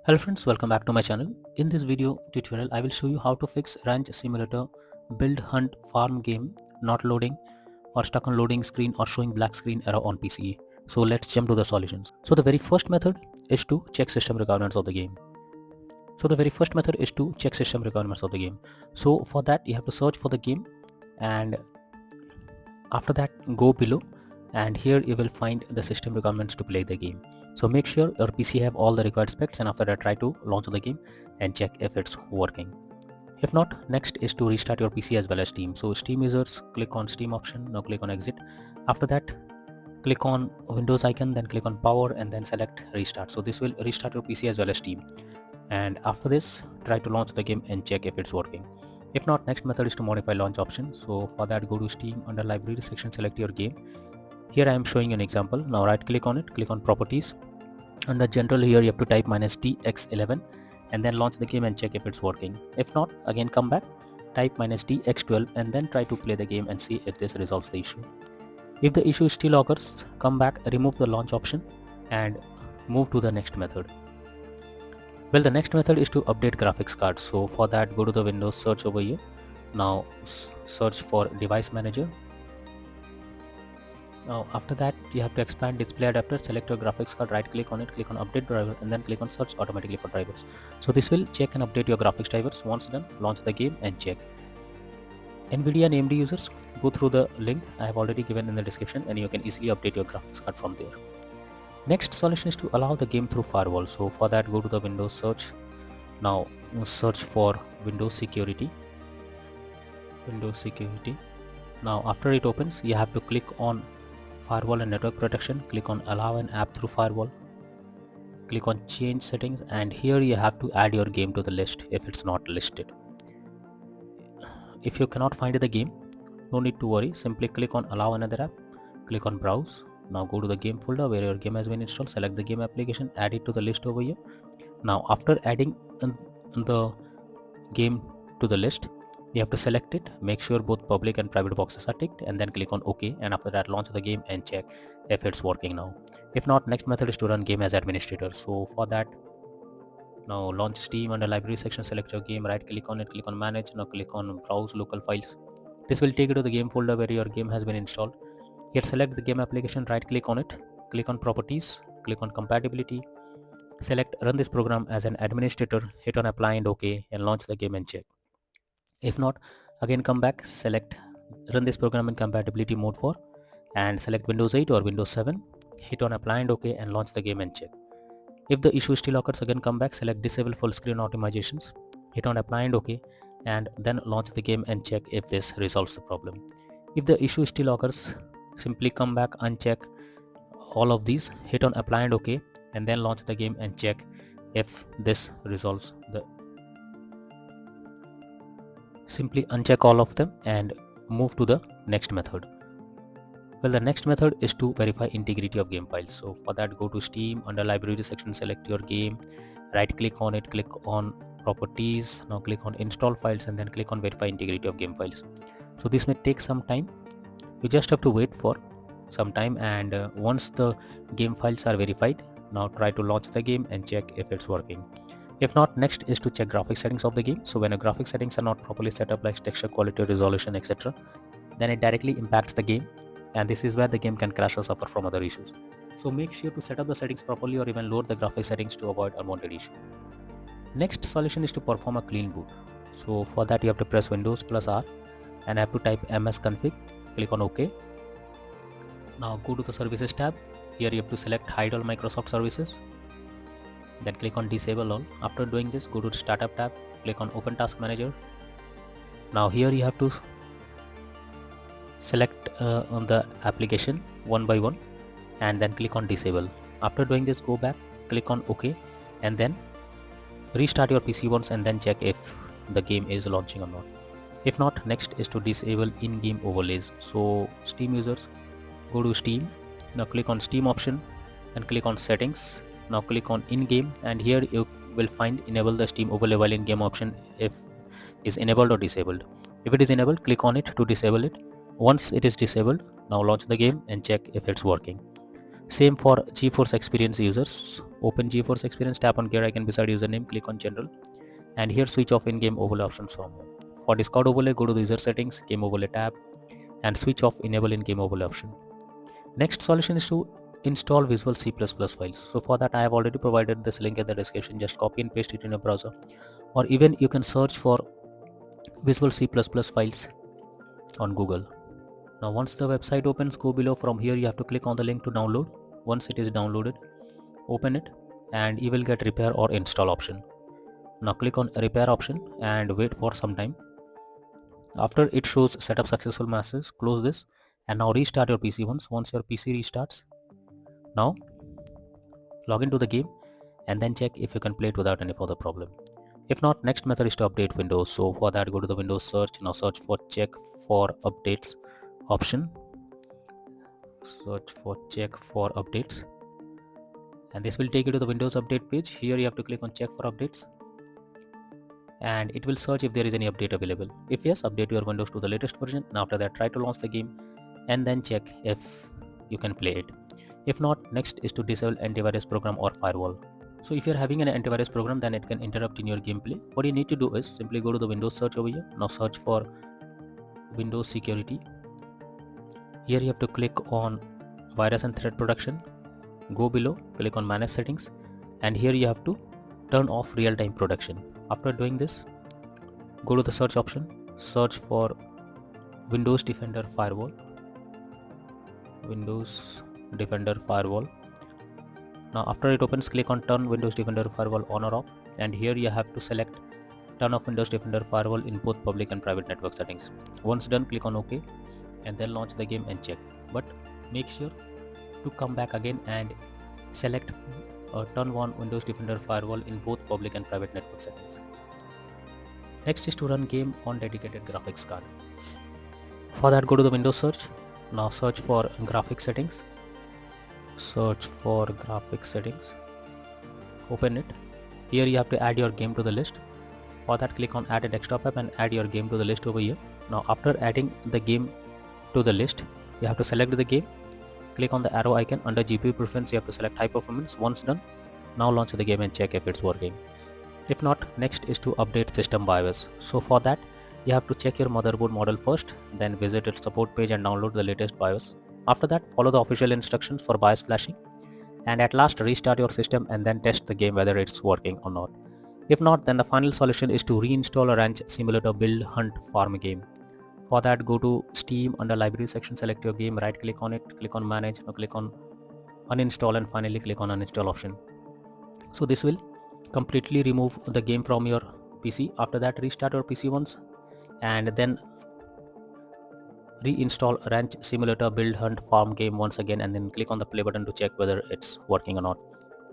Hello friends, welcome back to my channel. In this video tutorial, I will show you how to fix ranch simulator build hunt farm game not loading or stuck on loading screen or showing black screen error on PC. So let's jump to the solutions. So the very first method is to check system requirements of the game. So for that you have to search for the game, and after that go below, and here you will find the system requirements to play the game. So make sure your PC have all the required specs, and after that try to launch the game and check if it's working. If not, next is to restart your PC as well as Steam. So Steam users, click on Steam option, now click on exit. After that click on Windows icon, then click on power and then select restart. So this will restart your PC as well as Steam, and after this try to launch the game and check if it's working. If not, next method is to modify launch option. So for that go to Steam, under library section select your game. Here I am showing an example. Now right click on it, click on properties. Under general, here you have to type -dx11 and then launch the game and check if it's working. If not, again come back, type -dx12 and then try to play the game and see if this resolves the issue. If the issue still occurs, come back, remove the launch option and move to the next method. Well, the next method is to update graphics card. So for that go to the Windows, search over here. Now search for device manager. Now after that you have to expand display adapter, select your graphics card, right click on it, click on update driver and then click on search automatically for drivers. So this will check and update your graphics drivers. Once done, launch the game and check. Nvidia and AMD users, go through the link I have already given in the description and you can easily update your graphics card from there. Next solution is to allow the game through firewall. So for that go to the Windows, search. Now search for Windows security. Now after it opens, you have to click on firewall and network protection, click on allow an app through firewall, click on change settings, and here you have to add your game to the list if it's not listed. If you cannot find the game, no need to worry, simply click on allow another app, click on browse. Now go to the game folder where your game has been installed, select the game application, add it to the list over here. Now after adding the game to the list, you have to select it, make sure both public and private boxes are ticked, and then click on OK, and after that launch the game and check if it's working now. If not, next method is to run game as administrator. So for that, now launch Steam, under library section select your game, right click on it, click on manage, now click on browse local files. This will take you to the game folder where your game has been installed. Here select the game application, right click on it, click on properties, click on compatibility, select run this program as an administrator, hit on apply and OK, and launch the game and check. If not, again come back, select run this program in compatibility mode 4 and select Windows 8 or Windows 7, hit on apply and OK and launch the game and check. If the issue still occurs, again come back, select disable full screen optimizations, hit on apply and OK, and then launch the game and check if this resolves the problem. If the issue still occurs, simply come back, uncheck all of these, hit on apply and OK, and then launch the game and check if this resolves the. Simply uncheck all of them and move to the next method. Well, the next method is to verify integrity of game files. So for that go to Steam, under library section select your game, right click on it, click on properties, now click on install files and then click on verify integrity of game files. So this may take some time, you just have to wait for some time, and once the game files are verified, now try to launch the game and check if it's working. If not, next is to check graphics settings of the game. So when a graphics settings are not properly set up, like texture quality, resolution, etc., then it directly impacts the game, and this is where the game can crash or suffer from other issues. So make sure to set up the settings properly or even lower the graphics settings to avoid unwanted issue. Next solution is to perform a clean boot. So for that you have to press Windows plus R and have to type msconfig, click on OK. Now go to the services tab. Here you have to select hide all Microsoft services, then click on disable all. After doing this, go to the startup tab, click on open task manager. Now here you have to select on the application one by one and then click on disable. After doing this, go back, click on OK, and then restart your PC once and then check if the game is launching or not. If not, next is to disable in-game overlays. So Steam users, go to Steam, now click on Steam option and click on settings. Now click on in-game, and here you will find enable the Steam overlay while in-game option if is enabled or disabled. If it is enabled, click on it to disable it. Once it is disabled, now launch the game and check if it's working. Same for GeForce Experience users. Open GeForce Experience, tap on gear icon beside username, click on general, and here switch off in-game overlay options from home. For Discord overlay, go to the user settings, game overlay tab, and switch off enable in-game overlay option. Next solution is to install Visual C++ files. So for that I have already provided this link in the description. Just copy and paste it in your browser, or even you can search for Visual C++ files on Google. Now once the website opens, go below. From here you have to click on the link to download. Once it is downloaded, open it and you will get repair or install option. Now click on repair option and wait for some time. After it shows setup successful message, close this and now restart your PC once your PC restarts. Now log into the game and then check if you can play it without any further problem. If not, next method is to update Windows. So for that, go to the Windows search. Now search for check for updates option. Search for check for updates, and this will take you to the Windows update page. Here you have to click on check for updates and it will search if there is any update available. If yes, update your Windows to the latest version. Now after that, try to launch the game and then check if you can play it. If not, next is to disable antivirus program or firewall. So if you're having an antivirus program, then it can interrupt in your gameplay. What you need to do is simply go to the Windows search over here. Now search for Windows security. Here you have to click on virus and threat protection. Go below, click on manage settings, and here you have to turn off real-time protection. After doing this, go to the search option, search for Windows Defender Firewall. Windows Defender Firewall. Now after it opens, click on turn Windows Defender Firewall on or off, and here you have to select turn off Windows Defender Firewall in both public and private network settings. Once done, click on OK and then launch the game and check. But make sure to come back again and select turn on Windows Defender Firewall in both public and private network settings. Next is to run game on dedicated graphics card. For that, go to the Windows search. Now search for graphics settings. Search for graphics settings. Open it. Here you have to add your game to the list. For that, click on add a desktop app and add your game to the list over here. Now after adding the game to the list, you have to select the game. Click on the arrow icon. Under GPU preference, you have to select high performance. Once done, now launch the game and check if it's working. If not, next is to update system BIOS. So for that, you have to check your motherboard model first, then visit its support page and download the latest BIOS. After that, follow the official instructions for BIOS flashing, and at last restart your system and then test the game whether it's working or not. If not, then the final solution is to reinstall a ranch simulator build hunt farm game. For that, go to Steam, under library section, select your game, right click on it, click on manage, now click on uninstall and finally click on uninstall option. So this will completely remove the game from your PC. After that, restart your PC once and then reinstall ranch simulator build hunt farm game once again and then click on the play button to check whether it's working or not.